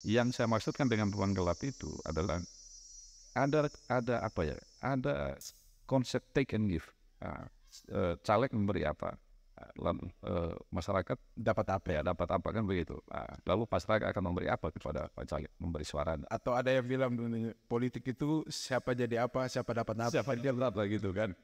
Yang saya maksudkan dengan ruang gelap itu adalah ada apa ya? Ada konsep take and give. Nah, caleg memberi apa, lalu masyarakat Dapat apa? ya dapat apa kan begitu. Nah, lalu masyarakat akan memberi apa kepada Pak caleg, memberi suara. Atau ada yang bilang politik itu siapa jadi apa, siapa dapat apa. Siapa dia berapa gitu kan?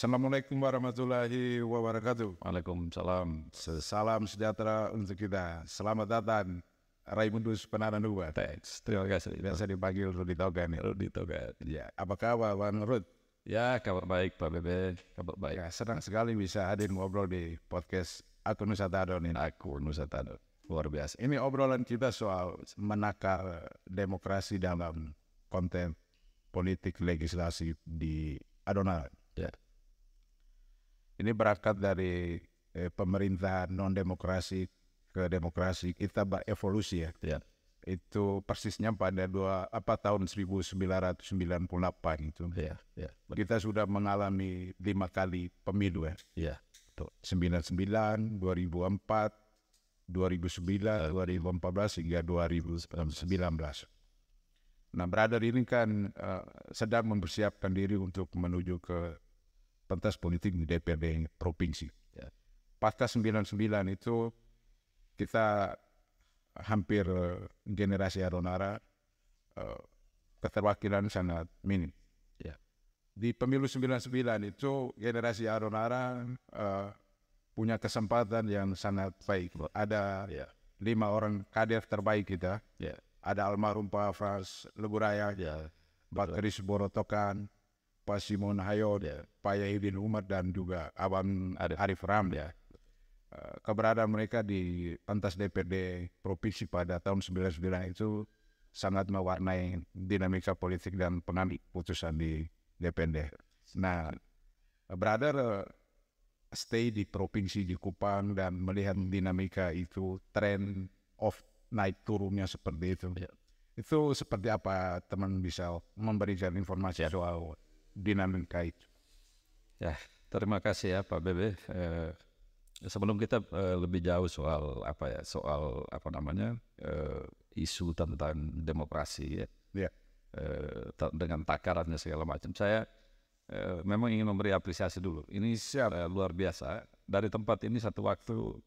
Assalamualaikum warahmatullahi wabarakatuh. Waalaikumsalam. Salam sejahtera untuk kita. Selamat datang Raimundus Penananuba. Thanks. Terima kasih. Biasa dipanggil Rudi Togan. Rudi Togan. Ya, apa kabar Bang Rud? Ya, kabar baik Pak Bebe. Kabar baik. Ya, senang sekali bisa hadir ngobrol di podcast Aku Nusa Tado nih. Aku Nusa Tado. Luar biasa. Ini obrolan kita soal menakar demokrasi dalam konten politik legislasi di Adonai. Ya. Ini berangkat dari pemerintah non-demokrasi ke demokrasi, kita berevolusi ya. Ya. Itu persisnya pada tahun 1998 itu. Ya. Ya. Kita sudah mengalami 5 kali pemilu ya. Ya. 99, 2004, 2009, 2014 hingga 2019. Nah, brother ini kan sedang mempersiapkan diri untuk menuju ke pentas politik di DPRD provinsi. Ya. Pasca 99 itu kita hampir generasi Adonara keterwakilan sangat minim. Ya. Di pemilu 99 itu generasi Adonara punya kesempatan yang sangat baik. Ada 5 orang kader terbaik kita. Ya. Ada almarhum Pak Frans Leburaya, Ya. Pak Kris Borotokan, Pak Simon Hayod, Pak Yahidin Umar, dan juga Abang Arif Ram. Ya. Keberadaan mereka di pentas DPRD provinsi pada tahun 99 itu sangat mewarnai dinamika politik dan pengambil putusan di DPRD. Nah, brother stay di provinsi di Kupang dan melihat dinamika itu, trend of naik turunnya seperti itu. Ya. Itu seperti apa teman bisa memberikan informasi soal dinamika itu? Ya, terima kasih ya Pak Bebe. Sebelum kita lebih jauh soal isu tentang demokrasi ya, dengan takarannya segala macam, saya memang ingin memberi apresiasi dulu. Ini luar biasa. Dari tempat ini satu waktu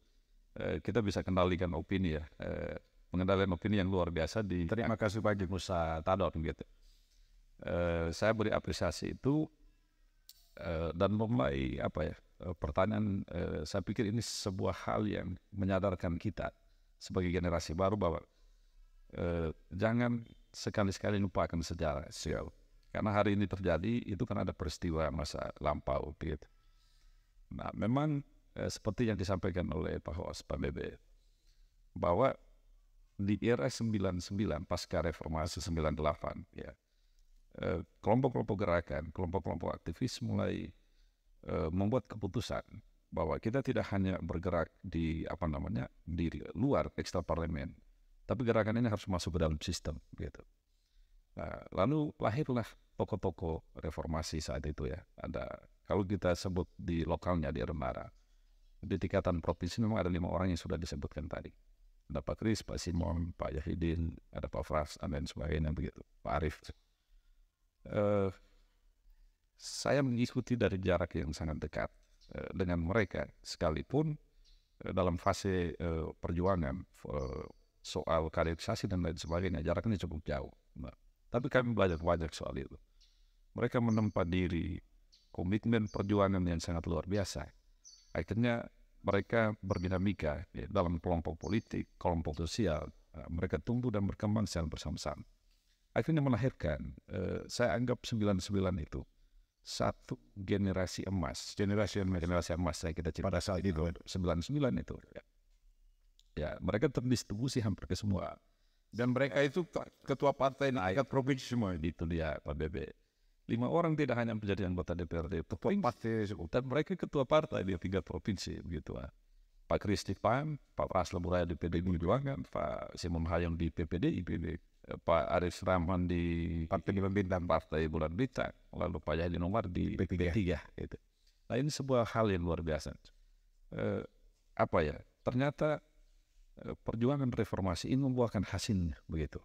kita bisa kendalikan opini ya, pengendalian opini yang luar biasa di. Terima kasih Pak Nusa Tado gitu. Saya beri apresiasi itu dan mulai pertanyaan, saya pikir ini sebuah hal yang menyadarkan kita sebagai generasi baru bahwa jangan sekali-sekali lupakan sejarah. Karena hari ini terjadi itu kan ada peristiwa masa lampau gitu. Nah, memang seperti yang disampaikan oleh Pak Hoas, Pak Bebe, bahwa di era 99 pasca reformasi 98 ya, kelompok-kelompok gerakan, kelompok-kelompok aktivis mulai membuat keputusan bahwa kita tidak hanya bergerak di di luar ekstra parlemen, tapi gerakan ini harus masuk ke dalam sistem gitu. Nah, lalu lahirlah tokoh-tokoh reformasi saat itu ya. Ada, kalau kita sebut di lokalnya di Adonara, di tingkatan provinsi memang ada 5 orang yang sudah disebutkan tadi. Ada Pak Kris, Pak Simon, Pak Yahidin, ada Pak Frans, dan sebagainya begitu, Pak Arif. Saya mengikuti dari jarak yang sangat dekat dengan mereka, sekalipun dalam fase perjuangan soal kaderisasi dan lain sebagainya, jaraknya cukup jauh. Nah, tapi kami belajar banyak soal itu. Mereka menempa diri, komitmen perjuangan yang sangat luar biasa. Akhirnya mereka berdinamika dalam kelompok politik, kelompok sosial. Mereka tumbuh dan berkembang secara bersama-sama. Akhirnya melahirkan, saya anggap 99 itu satu generasi emas. Generasi emas saya kita cerita pada saat itu 99 itu. Ya, mereka terdistribusi hampir ke semua. Dan mereka itu ketua partai tingkat provinsi semua. Itu dia Pak Bebe. 5 orang tidak hanya menjadi anggota DPRD provinsi, dan mereka ketua partai di tingkat provinsi begitu. Pak Kris di PAN, Pak Frans Leburaya di PDI Perjuangan, Pak Simon Hayong di PPDI Pak Arif Rahman di Partai Bulan Bintang, lalu Pak Yahya Nomar di P3. gitu. Nah ini sebuah hal yang luar biasa. Ternyata perjuangan reformasi ini membuahkan hasilnya begitu.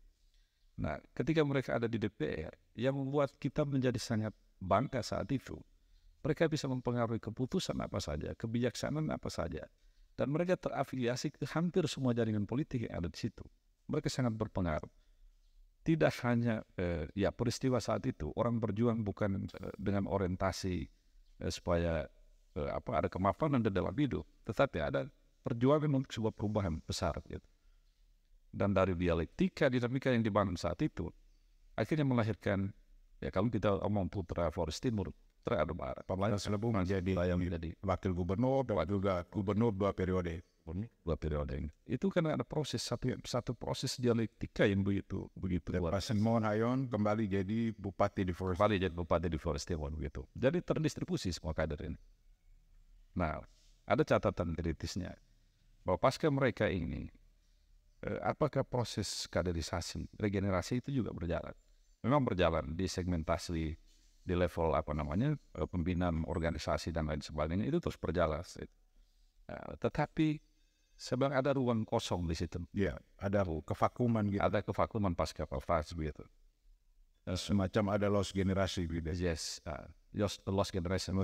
Nah ketika mereka ada di DPR, yang membuat kita menjadi sangat bangga saat itu, mereka bisa mempengaruhi keputusan apa saja, kebijaksanaan apa saja, dan mereka terafiliasi ke hampir semua jaringan politik yang ada di situ. Mereka sangat berpengaruh. Tidak hanya peristiwa saat itu orang berjuang bukan dengan orientasi supaya ada kemapanan di dalam hidup, tetapi ada perjuangan untuk sebuah perubahan besar gitu. Dan dari dialektika dinamika yang dibangun saat itu akhirnya melahirkan, ya kalau kita omong putra Flores Timur, putra Orde Baru, Pembangunan Selebung menjadi wakil gubernur dan juga gubernur 2 periode. Itu karena ada proses satu proses dialektika yang begitu Dan luar. Pak Senmon Hayon kembali jadi bupati di Flores Timur begitu. Jadi terdistribusi semua kader ini. Nah, ada catatan kritisnya bahwa pasca mereka ini, apakah proses kaderisasi, regenerasi itu juga berjalan? Memang berjalan di segmentasi, di level pembinaan organisasi dan lain sebagainya, itu terus berjalan. Tetapi sebenarnya ada ruang kosong di situ. Ya, ada kevakuman gitu. Ada kevakuman pasca Pilpres begitu. Semacam ada lost generasi gitu. Yes, lost generation.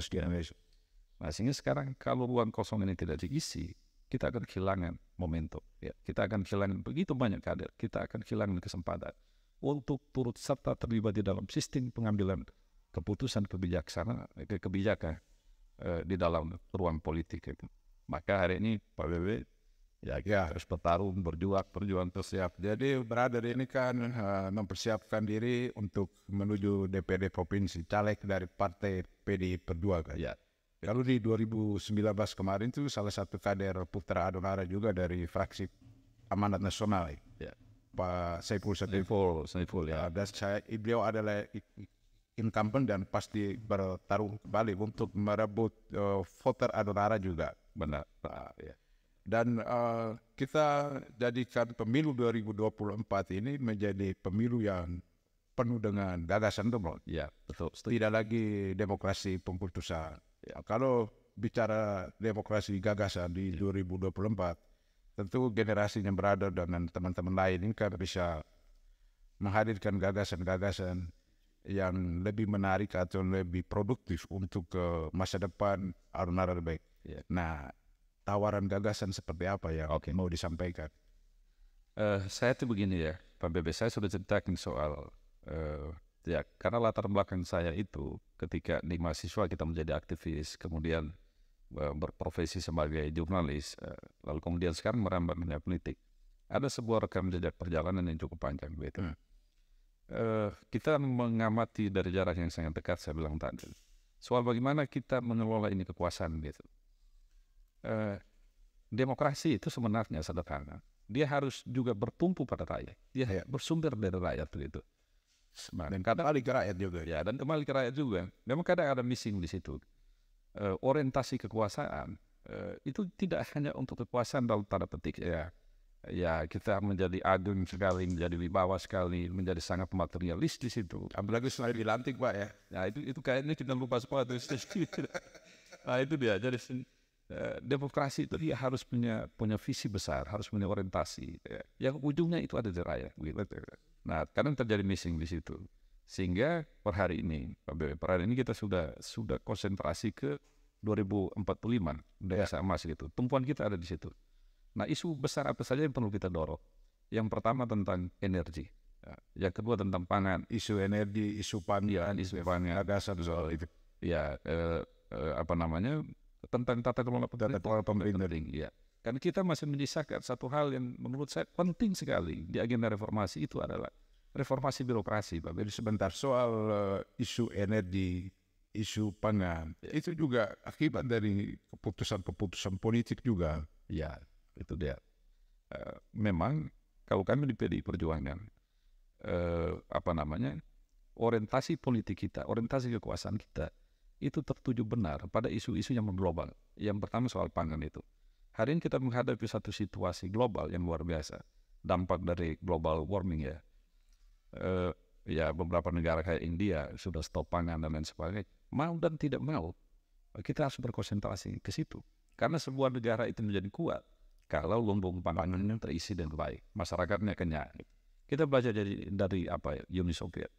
Nah, sehingga sekarang kalau ruang kosong ini tidak diisi, kita akan kehilangan momentum. Ya. Kita akan kehilangan begitu banyak kader. Kita akan kehilangan kesempatan untuk turut serta terlibat di dalam sistem pengambilan keputusan kebijakan di dalam ruang politik itu. Maka hari ini Pak BB harus bertarung, berjuang tersiap. Jadi brother ini kan mempersiapkan diri untuk menuju DPD Provinsi, caleg dari Partai PDI Perjuangan. Ya. Lalu di 2019 kemarin itu salah satu kader putra Adonara juga dari fraksi Amanat Nasional, Pak Saiful ya. Dan beliau adalah incumbent dan pasti bertarung kembali untuk merebut voter Adonara juga. Benar. Ya. Dan kita jadikan pemilu 2024 ini menjadi pemilu yang penuh dengan gagasan, Ya, betul. Tidak lagi demokrasi pemputusan. Ya, kalau bicara demokrasi gagasan di 2024, tentu generasi yang berada dan teman-teman lain ini kan bisa menghadirkan gagasan-gagasan yang lebih menarik atau lebih produktif untuk masa depan Adonara lebih baik. Ya. Nah, tawaran gagasan seperti apa yang mau disampaikan? Saya tuh begini ya, Pak Bebe, saya sudah ceritakan soal karena latar belakang saya itu ketika di mahasiswa kita menjadi aktivis, kemudian berprofesi sebagai jurnalis, lalu kemudian sekarang merambah dunia politik. Ada sebuah rekam jejak perjalanan yang cukup panjang gitu. Kita mengamati dari jarak yang sangat dekat, saya bilang tadi, soal bagaimana kita mengelola ini kekuasaan gitu. Demokrasi itu sebenarnya sederhana. Dia harus juga bertumpu pada rakyat. Dia bersumber dari rakyat begitu. Dan kembali ke rakyat juga. Ya, dan kembali ke rakyat juga. Memang kadang ada missing di situ. Orientasi kekuasaan itu tidak hanya untuk kekuasaan dalam tanda petik ya kita menjadi agung sekali, menjadi wibawa sekali, menjadi sangat materialis di situ. Apalagi selain dilantik, Pak ya. Nah itu kayaknya kita lupa sepatu. Nah itu dia. Jadi demokrasi itu dia harus punya visi besar, harus punya orientasi. Yang ujungnya itu ada di rakyat. Gitu. Nah, kadang terjadi missing di situ. Sehingga per hari ini kita sudah konsentrasi ke 2045, desa emas gitu. Tumpuan kita ada di situ. Nah, isu besar apa saja yang perlu kita dorong? Yang pertama tentang energi. Yang kedua tentang pangan. Isu energi, isu pangan, isu pangan. Gagasan soal itu. Ya, tentang tata kelola pemerintahan. Ya. Karena kita masih menyisakan satu hal yang menurut saya penting sekali di agenda reformasi, itu adalah reformasi birokrasi, Pak. Jadi sebentar soal isu energi, isu pangan, itu juga akibat dari keputusan-keputusan politik juga. Ya, itu dia. Memang kalau kami di PDI Perjuangan, orientasi politik kita, orientasi kekuasaan kita, itu tertuju benar pada isu-isu yang mengglobal. Yang pertama soal pangan itu. Hari ini kita menghadapi satu situasi global yang luar biasa. Dampak dari global warming ya. ya beberapa negara kayak India sudah stop pangan dan lain sebagainya. Mau dan tidak mau, kita harus berkonsentrasi ke situ. Karena sebuah negara itu menjadi kuat kalau lumbung pangannya terisi dengan baik, masyarakatnya kenyang. Kita belajar dari Uni Soviet,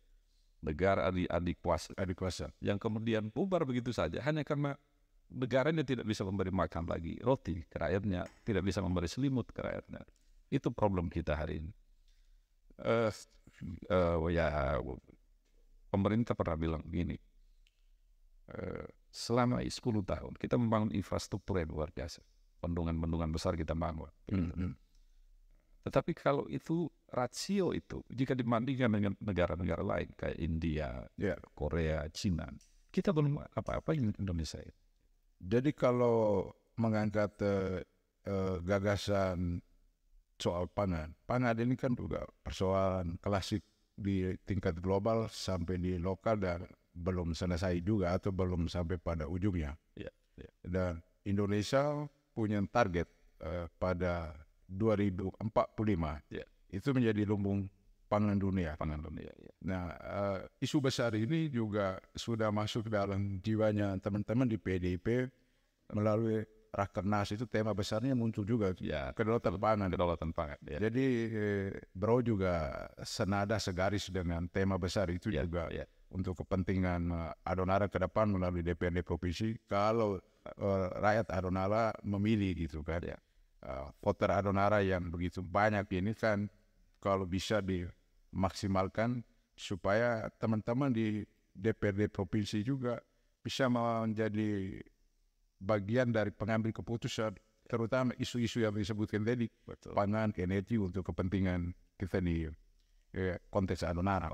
negara adik kuasa yang kemudian bubar begitu saja hanya karena negaranya tidak bisa memberi makan lagi roti ke rakyatnya, tidak bisa memberi selimut ke rakyatnya. Itu problem kita hari ini. Ya, pemerintah pernah bilang begini, selama 10 tahun kita membangun infrastruktur yang luar biasa, bendungan-bendungan besar kita bangun. Tetapi kalau itu rasio itu jika dibandingkan dengan negara-negara lain kayak India, Korea, Cina, kita belum apa-apa di Indonesia. Jadi kalau mengangkat gagasan soal pangan ini kan juga persoalan klasik di tingkat global sampai di lokal dan belum selesai juga atau belum sampai pada ujungnya. Dan Indonesia punya target pada 2045 itu menjadi lumbung pangan dunia. Nah, isu besar ini juga sudah masuk dalam jiwanya teman-teman di PDIP melalui Rakernas. Itu tema besarnya muncul juga, kedaulatan pangan. Jadi Bro juga senada segaris dengan tema besar itu juga untuk kepentingan Adonara ke depan melalui DPRD provinsi. Kalau rakyat Adonara memilih gitu kan, voter Adonara yang begitu banyak ini kan, kalau bisa dimaksimalkan supaya teman-teman di DPRD provinsi juga bisa menjadi bagian dari pengambil keputusan, terutama isu-isu yang disebutkan tadi, pangan, energi untuk kepentingan kita di konteks Adonara.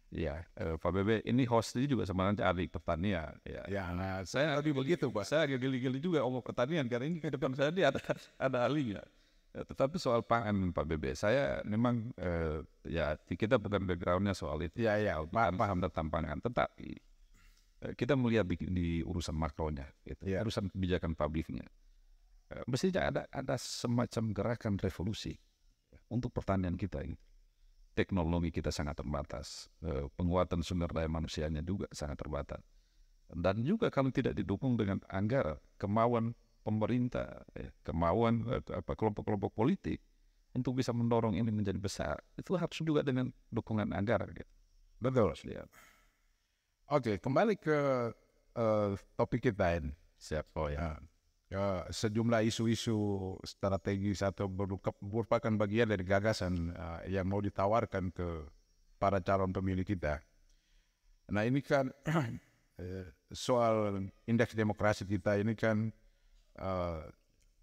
Pak Bebe, ini hostnya juga sebenarnya ahli pertanian. Nah, saya lebih begitu, Pak. Saya agak geli-geli juga ngomong pertanian karena ini ke depan saya ada ahlinya. Tetapi soal pangan, Pak Bebe, saya memang kita bukan backgroundnya soal itu. Paham tentang pangan, tetapi kita melihat di urusan makronya, urusan kebijakan publiknya. Mestinya ada semacam gerakan revolusi untuk pertanian kita ini. Teknologi kita sangat terbatas, penguatan sumber daya manusianya juga sangat terbatas. Dan juga kalau tidak didukung dengan anggaran, kemauan pemerintah, kemauan kelompok-kelompok politik untuk bisa mendorong ini menjadi besar, itu harus juga dengan dukungan anggaran. Betul. Oke, kembali ke topik kita ini. Sejumlah isu-isu strategis atau merupakan bagian dari gagasan yang mau ditawarkan ke para calon pemilih kita. Nah, ini kan soal indeks demokrasi kita ini kan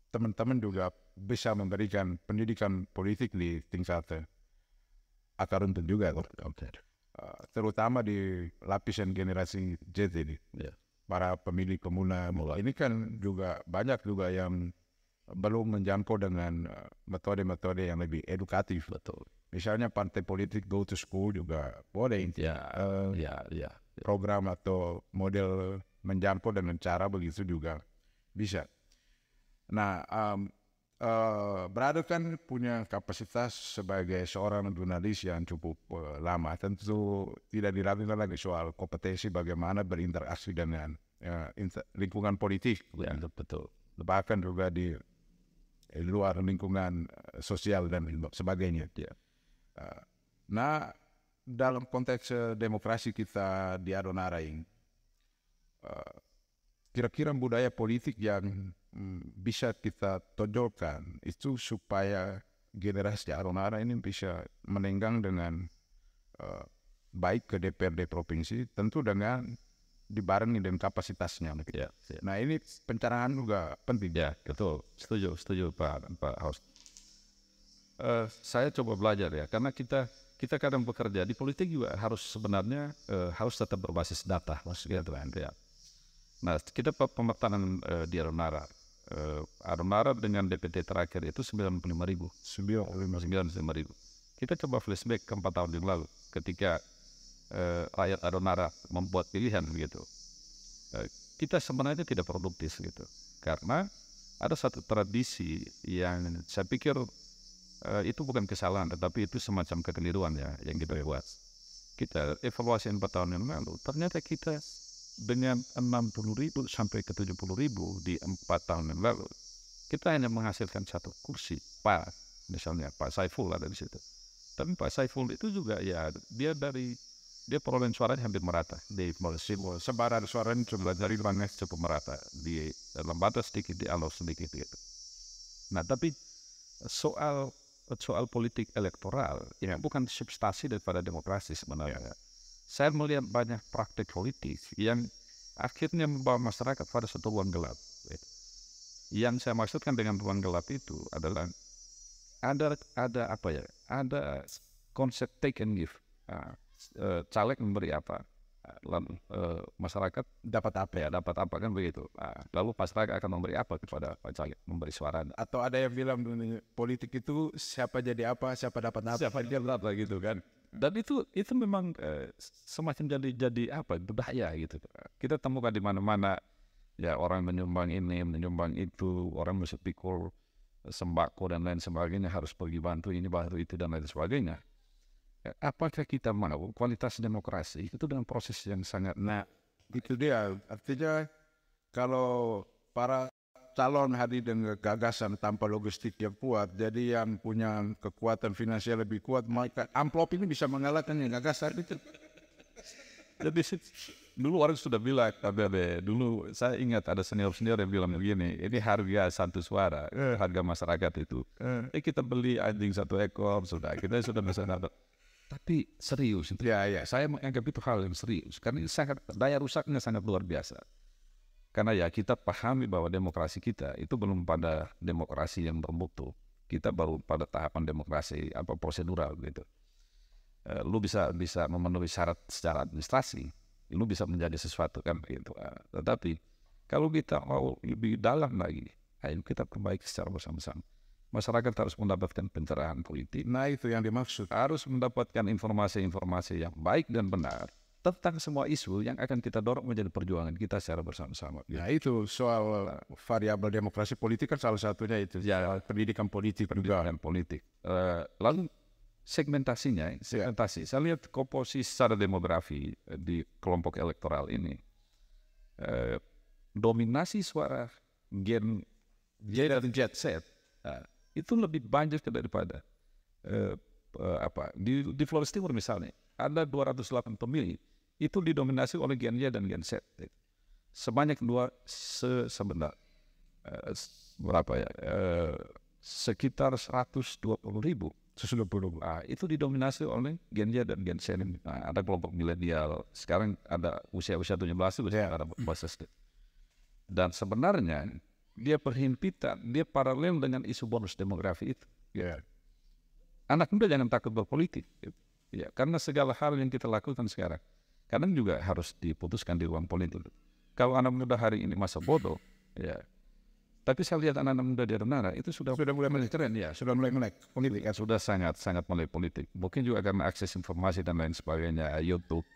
teman-teman juga bisa memberikan pendidikan politik di tingkat akar rumput juga, terutama di lapisan generasi Z ini. Para pemilih pemula ini kan juga banyak juga yang belum menjangkau dengan metode-metode yang lebih edukatif. Misalnya partai politik go to school juga boleh. Program atau model menjangkau dengan cara begitu juga bisa. Nah, Brother kan punya kapasitas sebagai seorang jurnalis yang cukup lama. Tentu tidak diragukan lagi soal kompetensi bagaimana berinteraksi dengan lingkungan politik. Betul. Bahkan juga di luar lingkungan sosial dan sebagainya. Nah, dalam konteks demokrasi kita di Adonara ini, kira-kira budaya politik yang bisa kita tonjolkan itu supaya generasi Adonara ini bisa menenggang dengan baik ke DPRD provinsi, tentu dengan dibarengi dengan kapasitasnya. Nah, ini pencerahan juga penting. Betul. Setuju Pak Host. Saya coba belajar karena kita kadang bekerja di politik juga sebenarnya harus tetap berbasis data, maksudnya Nah, kita pemetaan di Adonara. Adonara dengan DPT terakhir itu 95.000. Kita coba flashback ke 4 tahun yang lalu ketika rakyat Adonara membuat pilihan begitu. Kita sebenarnya tidak produktif gitu. Karena ada satu tradisi yang saya pikir itu bukan kesalahan, tetapi itu semacam kekeliruan ya yang kita buat. Kita evaluasi 4 tahun yang lalu, ternyata kita dengan 60.000 sampai ke 70.000 di 4 tahun yang lalu, kita hanya menghasilkan 1 kursi. Misalnya Pak Saiful ada di situ. Tapi Pak Saiful itu juga ya dia perolehan suaranya hampir merata di Malaysia. Sebaran suaranya coba Dari Bangladesh cukup merata di Lembaga sedikit, di Alor sedikit gitu. Nah, tapi soal politik elektoral ya bukan substansi daripada demokrasi sebenarnya. Saya melihat banyak praktik politik yang akhirnya membawa masyarakat pada satu ruang gelap. Yang saya maksudkan dengan ruang gelap itu adalah ada konsep take and give. Caleg memberi apa, lalu masyarakat dapat apa kan begitu. Lalu masyarakat akan memberi apa kepada caleg, memberi suara. Atau ada yang bilang politik itu siapa jadi apa, siapa dapat apa, siapa dia berapa gitu kan. Dan itu memang semacam jadi apa, berbahaya gitu. Kita temukan di mana-mana ya, orang menyumbang ini, menyumbang itu, orang mesti pikul sembako dan lain sebagainya, harus pergi bantu ini, bantu itu dan lain sebagainya. Apakah kita mau kualitas demokrasi itu dengan proses yang sangat... Nah, itu dia. Artinya kalau para calon hadir dengan gagasan tanpa logistik yang kuat, jadi yang punya kekuatan finansial lebih kuat, maka amplop ini bisa mengalahkan yang gagasan itu. Jadi dulu orang sudah bilang, dulu saya ingat ada senior-senior yang bilang begini, ini harga 1 suara, harga masyarakat itu. Kita beli anjing 1 ekor, kita sudah bisa dapat. Tapi serius itu. Ya. Saya menganggap itu hal yang serius karena daya rusaknya sangat luar biasa. Karena ya kita pahami bahwa demokrasi kita itu belum pada demokrasi yang bermutu. Kita baru pada tahapan demokrasi prosedural gitu. Lu bisa memenuhi syarat secara administrasi, lu bisa menjadi sesuatu kan begitu. Tetapi kalau kita mau lebih dalam lagi, ayo kita perbaiki secara bersama-sama. Masyarakat harus mendapatkan pencerahan politik. Nah, itu yang dimaksud. Harus mendapatkan informasi-informasi yang baik dan benar tentang semua isu yang akan kita dorong menjadi perjuangan kita secara bersama-sama. Nah, itu soal variabel demokrasi politik kan salah satunya itu. Ya, pendidikan politik. Lalu segmentasi. Saya lihat komposisi secara demografi di kelompok elektoral ini. Dominasi suara Gen dan Z. Itu lebih banyak daripada di Flores Timur misalnya ada 208 pemilih itu didominasi oleh Gen Y dan Gen Z. Sebanyak sekitar 120.000. Itu didominasi oleh Gen Y dan Gen Z. Ada kelompok milenial. Sekarang ada usia 17 ada basis. Dan sebenarnya dia perhimpitan, dia paralel dengan isu bonus demografi itu. Anak muda jangan takut berpolitik. Ya, karena segala hal yang kita lakukan sekarang, kadang juga harus diputuskan di ruang politik. Kalau anak muda hari ini masa bodoh, ya. Tapi saya lihat anak-anak muda di Renara itu sudah mulai keren, ya. Sudah mulai melek politik. Sudah sangat mulai politik. Mungkin juga karena akses informasi dan lain sebagainya, YouTube,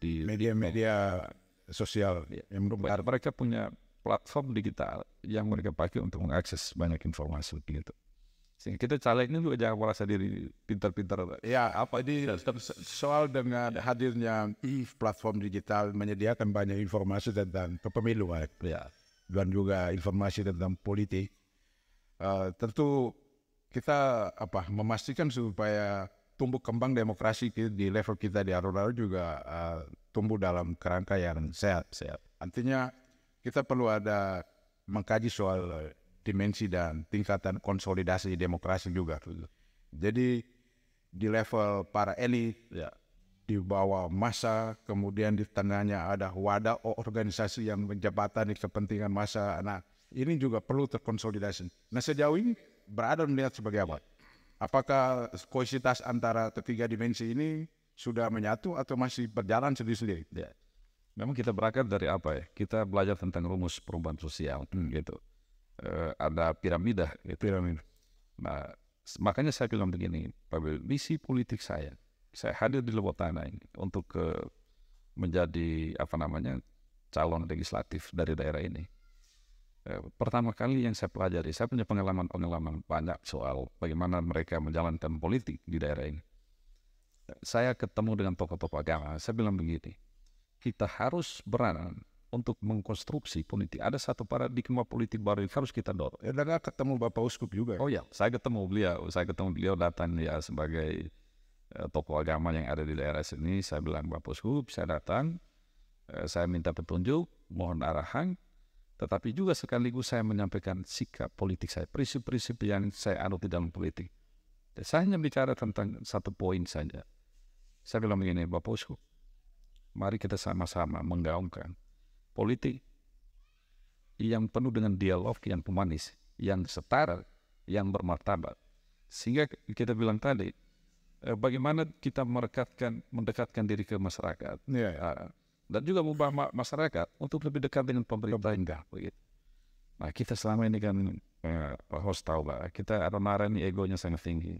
di media sosial. Yang mereka punya platform digital yang mereka pakai untuk mengakses banyak informasi gitu. Sehingga kita caleg ini juga jangan merasa diri pintar-pintar. Ya, soal dengan hadirnya platform digital menyediakan banyak informasi tentang kepemiluan, dan juga informasi tentang politik. Tentu kita memastikan supaya tumbuh kembang demokrasi di level kita di Arunara juga tumbuh dalam kerangka yang sehat. Artinya kita perlu ada mengkaji soal dimensi dan tingkatan konsolidasi demokrasi juga. Jadi di level para elit, di bawah massa, kemudian di tengahnya ada wadah organisasi yang menjembatani kepentingan massa. Nah, ini juga perlu terkonsolidasi. Nah, sejauh ini berada melihat sebagai apa? Apakah kohesivitas antara ketiga dimensi ini sudah menyatu atau masih berjalan sendiri-sendiri? Memang kita berangkat dari kita belajar tentang rumus perubahan sosial gitu. Ada piramida gitu. Nah, makanya saya bilang begini, misi politik saya hadir di Lewotana ini untuk menjadi calon legislatif dari daerah ini. pertama kali yang saya pelajari, saya punya pengalaman banyak soal bagaimana mereka menjalankan politik di daerah ini. Saya ketemu dengan tokoh-tokoh agama, saya bilang begini, kita harus berani untuk mengkonstruksi politik. Ada satu paradigma politik baru yang harus kita dorong. Ya, dan ketemu Bapak Uskup juga. Oh ya, saya ketemu beliau datang ya sebagai tokoh agama yang ada di daerah sini. Saya bilang, Bapak Uskup, saya datang, saya minta petunjuk, mohon arahan, tetapi juga sekaligus saya menyampaikan sikap politik saya, prinsip-prinsip yang saya anut di dalam politik. Dan saya hanya bicara tentang satu poin saja. Saya bilang begini, Bapak Uskup, mari kita sama-sama menggaungkan politik yang penuh dengan dialog yang humanis, yang setara, yang bermartabat. Sehingga kita bilang tadi, bagaimana kita mendekatkan diri ke masyarakat. Dan juga mengubah masyarakat untuk lebih dekat dengan pemerintah. Begitu. Nah, kita selama ini kan, host tahu lah, kita Adonara ini egonya sangat tinggi.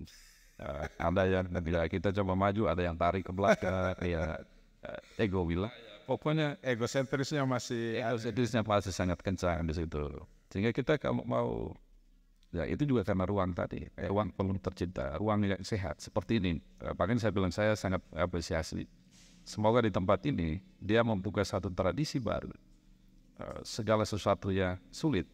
Ada yang kita coba maju, ada yang tarik ke belakang, ya ego wilayah. Pokoknya egosentrisnya masih sangat kencang di situ. Sehingga kita kalau mau, ya itu juga karena ruang tadi, ruang perlu tercipta, ruang yang sehat seperti ini. Bahkan saya bilang saya sangat apresiasi. Semoga di tempat ini dia membuka satu tradisi baru. Segala sesuatu yang sulit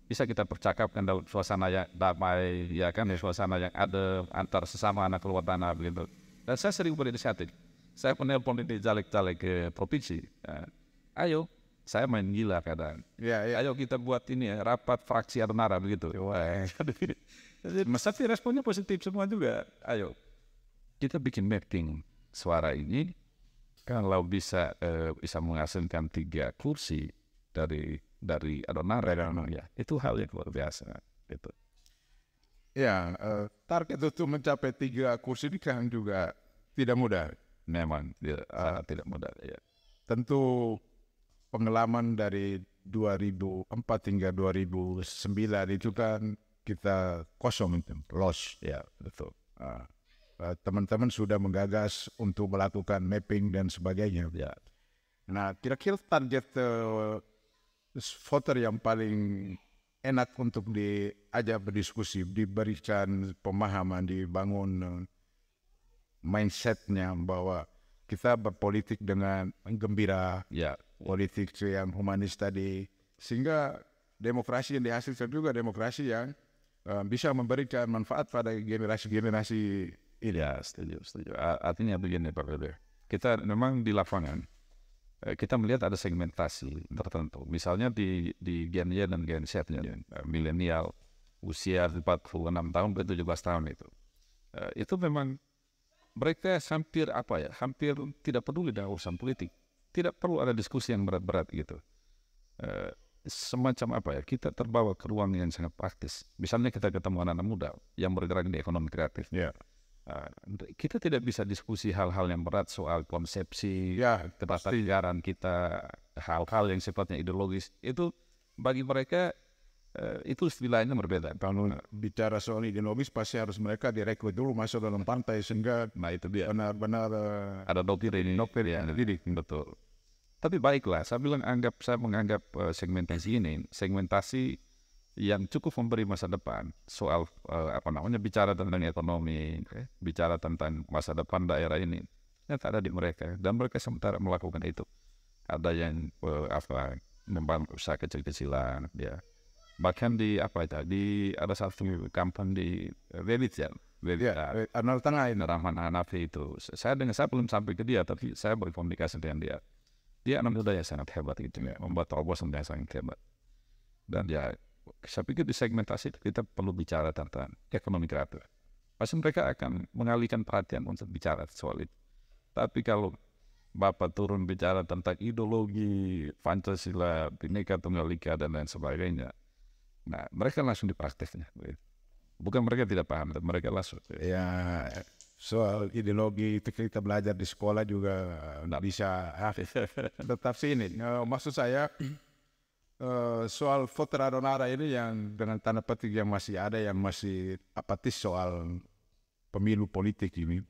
bisa kita percakapkan dalam suasana yang damai, ya kan, suasana yang ada antar sesama anak keluar tanah begitu. Dan saya sering berinisiatif. Saya menelpon di caleg-caleg ke provinsi. Ayo, saya main gila kadang. Ayo kita buat ini ya, rapat fraksi Adonara begitu. Tapi responnya positif semua juga. Ayo, kita bikin mapping suara ini. Kalau bisa menghasilkan 3 kursi dari Adonara, ya itu hal yang luar biasa. Gitu. Ya, target untuk mencapai 3 kursi ini kan juga tidak mudah. Memang tidak mudah. Ya. Tentu pengalaman dari 2004 hingga 2009 itu kan kita kosong itu, lost. Ya, betul. Teman-teman sudah menggagas untuk melakukan mapping dan sebagainya. Ya. Nah, kira-kira target voter yang paling enak untuk diajak berdiskusi, diberikan pemahaman, dibangun mindsetnya bahwa kita berpolitik dengan gembira, politik yang humanis tadi, sehingga demokrasi yang dihasilkan juga demokrasi yang bisa memberikan manfaat pada generasi-generasi ini. Ya, setuju. Artinya begini Pak Bebe, kita memang di lapangan kita melihat ada segmentasi tertentu. Misalnya di Gen Y dan Gen Z, milenial usia 46 tahun ke 17 tahun itu memang mereka hampir tidak peduli dengan urusan politik. Tidak perlu ada diskusi yang berat-berat gitu. Semacam kita terbawa ke ruang yang sangat praktis. Misalnya kita ketemu anak-anak muda yang bergerak di ekonomi kreatif. Kita tidak bisa diskusi hal-hal yang berat soal konsepsi, ketatanegaraan kita, hal-hal yang sifatnya ideologis. Itu bagi mereka itu wilayahnya berbeda. Kalau bicara soal ideologis pasti harus mereka direkrut dulu masuk dalam partai sehingga itu dia. Benar-benar ada doktrin ya, betul. Tapi baiklah, saya menganggap segmentasi yang cukup memberi masa depan soal bicara tentang ekonomi, bicara tentang masa depan daerah ini. Ternyata ada di mereka dan mereka sementara melakukan itu. Ada yang membangun usaha kecil-kecilan, ya. Bahkan ada satu kampung di Reddit Arnal Tengah ini, Rahman Hanafi itu. Saya belum sampai ke dia, tapi saya berkomunikasi dengan dia. Dia anak muda yang sangat hebat gitu, membuat terobosan yang sangat hebat. Dan saya pikir di segmentasi kita perlu bicara tentang ekonomi kreatif. Pasti mereka akan mengalihkan perhatian untuk bicara soal itu. Tapi kalau Bapak turun bicara tentang ideologi Pancasila, Bhinneka Tunggal Ika dan lain sebagainya, nah mereka langsung diprakteknya. Bukan mereka tidak paham, tapi mereka langsung. Ya, soal ideologi itu kita belajar di sekolah juga nggak bisa. Tetapi ini, maksud saya soal voter Adonara ini yang dengan tanda petik yang masih ada, yang masih apatis soal pemilu politik ini.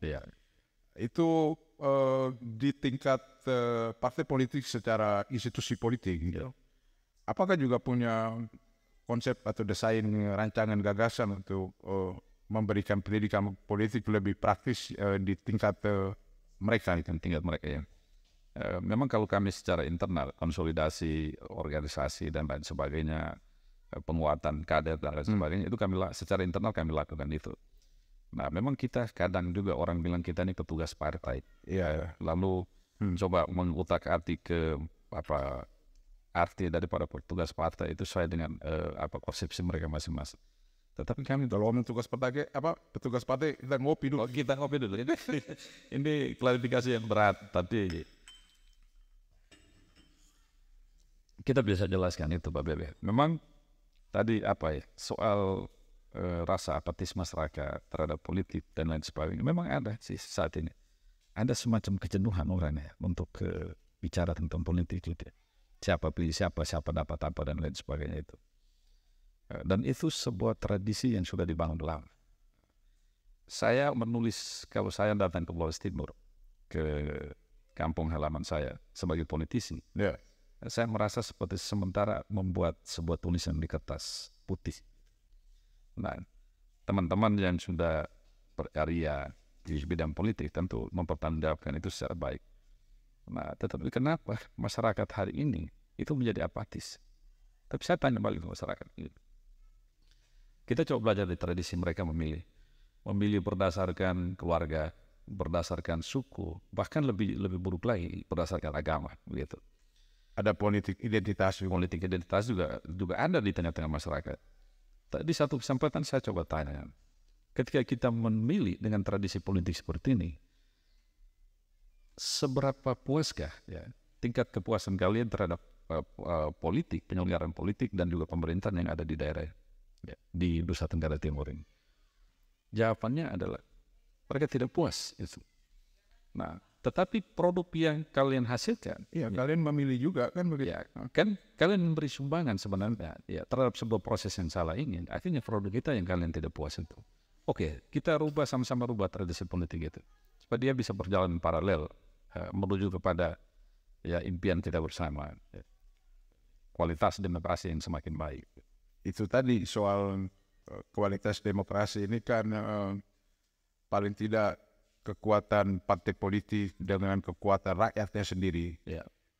Itu di tingkat partai politik secara institusi politik, apakah juga punya konsep atau desain rancangan gagasan untuk memberikan pendidikan politik lebih praktis di tingkat mereka. Tingkat mereka ya. Memang kalau kami secara internal, konsolidasi organisasi dan lain sebagainya, penguatan kader dan lain sebagainya, itu secara internal kami lakukan itu. Nah, memang kita kadang juga orang bilang kita ini petugas partai. Iya. Lalu coba mengutak-atik ke arti daripada petugas partai itu sesuai dengan persepsi mereka masing-masing. Tetapi kami kalau petugas partai kita ngopi dulu. Kita ngopi dulu. Ini klarifikasi yang berat, tapi kita bisa jelaskan itu Pak Bebe. Memang tadi soal rasa apatis masyarakat terhadap politik dan lain sebagainya memang ada sih saat ini. Ada semacam kejenuhan orangnya untuk bicara tentang politik itu. Siapa pilih siapa dapat apa dan lain sebagainya itu. Dan itu sebuah tradisi yang sudah dibangun lama. Saya menulis kalau saya datang ke Flores Timur, ke kampung halaman saya sebagai politisi. Yeah. Saya merasa seperti sementara membuat sebuah tulisan di kertas putih. Nah, teman-teman yang sudah berkarya di bidang politik tentu mempertanggungjawabkan itu secara baik. Nah, tetapi kenapa masyarakat hari ini itu menjadi apatis? Tapi saya tanya balik ke masyarakat ini. Kita coba belajar di tradisi mereka memilih berdasarkan keluarga, berdasarkan suku, bahkan lebih buruk lagi berdasarkan agama, begitu. Ada politik identitas juga ada di tengah-tengah masyarakat. Di satu kesempatan saya coba tanya, ketika kita memilih dengan tradisi politik seperti ini, seberapa puaskah tingkat kepuasan kalian terhadap politik, penyelenggaraan politik dan juga pemerintahan yang ada di daerah di Nusa Tenggara Timur ini? Jawabannya adalah mereka tidak puas itu. Nah, tetapi produk yang kalian hasilkan, kalian memilih juga kan begitu. Ya, kan kalian memberi sumbangan sebenarnya terhadap sebuah proses yang salah ini. Akhirnya produk kita yang kalian tidak puas itu. Oke, kita sama-sama rubah tradisi politik itu supaya dia bisa berjalan paralel menuju kepada impian kita bersama, kualitas demokrasi yang semakin baik. Itu tadi soal kualitas demokrasi ini kan paling tidak kekuatan partai politik dengan kekuatan rakyatnya sendiri,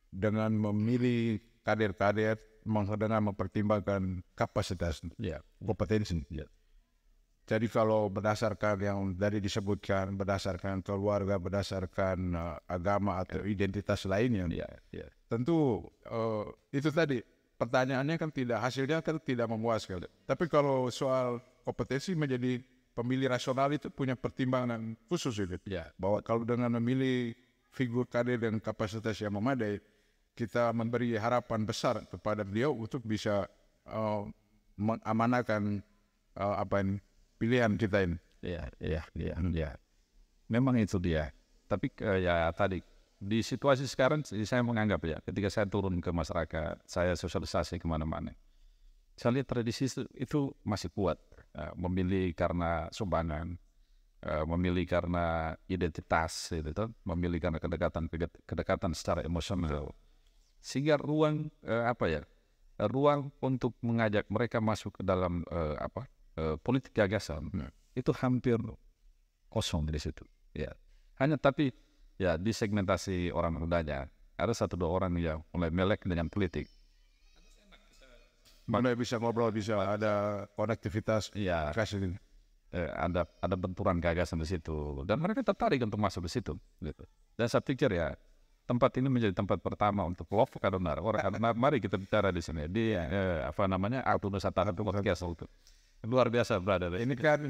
dengan memilih kader-kader, dengan mempertimbangkan kapasitas, kompetensi. Jadi kalau berdasarkan yang tadi disebutkan, berdasarkan keluarga, berdasarkan agama atau identitas lainnya, tentu itu tadi pertanyaannya kan hasilnya kan tidak memuaskan. Tapi kalau soal kompetensi menjadi pemilih rasional itu punya pertimbangan khusus itu. Bahwa kalau dengan memilih figur kader dengan kapasitas yang memadai, kita memberi harapan besar kepada beliau untuk bisa mengamanahkan pilihan kita ini. Iya. Memang itu dia. Tapi tadi di situasi sekarang saya menganggap ketika saya turun ke masyarakat, saya sosialisasi kemana-mana, saya lihat tradisi itu masih kuat. Memilih karena sumbangan, memilih karena identitas, memilih karena kedekatan secara emosional, sehingga ruang untuk mengajak mereka masuk ke dalam politik gagasan itu hampir kosong di situ. Hanya tapi di segmentasi orang mudanya ada 1-2 orang yang mulai melek dengan politik. Mana bisa ngobrol, bisa ada konektivitas, ada benturan gagasan di situ, dan mereka tertarik untuk masuk di situ. Gitu. Dan saya pikir tempat ini menjadi tempat pertama untuk Vokadonar. Mari kita bicara di sini di Altu Nusa Tenggara Podcast itu. Luar biasa, brother. Ini kan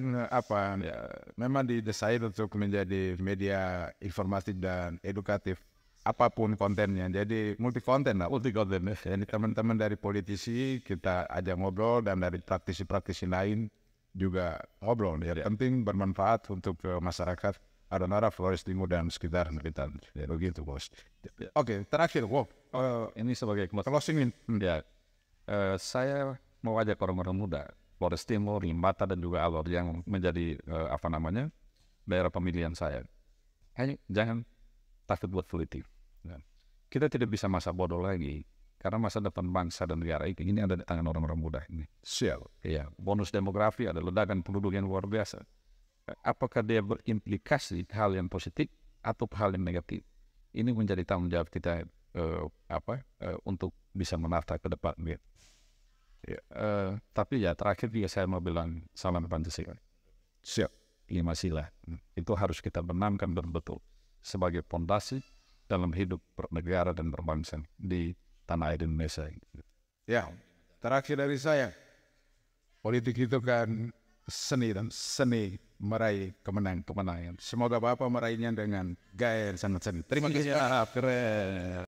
memang didesain untuk menjadi media informatif dan edukatif. Apapun kontennya, jadi multi konten. Jadi teman-teman dari politisi kita ajak ngobrol, dan dari praktisi-praktisi lain juga ngobrol. Penting bermanfaat untuk masyarakat Adonara, Flores Timur dan sekitar kita. Begitu, Bos. Oke, terakhir, ini sebagai closing. Saya mau ajak orang-orang muda Flores Timur, Limbata dan juga Alor yang menjadi daerah pemilihan saya. Jangan takut buat politik. Kita tidak bisa masa bodoh lagi. Karena masa depan bangsa dan negara ini ada di tangan orang-orang muda ini. Siap. Iya, bonus demografi ada ledakan penduduk yang luar biasa. Apakah dia berimplikasi hal yang positif atau hal yang negatif? Ini menjadi tanggung jawab kita untuk bisa menata ke depan. Gitu. Ya, tapi ya terakhir juga saya mau bilang salam Pancasila. Siap. 5 sila. Itu harus kita benamkan betul sebagai pondasi dalam hidup bernegara dan berbangsa di tanah air Indonesia. Ya, terakhir dari saya, politik itu kan seni dan seni meraih kemenangan. Semoga Bapak meraihnya dengan gaya yang sangat seni. Terima kasih. Keren.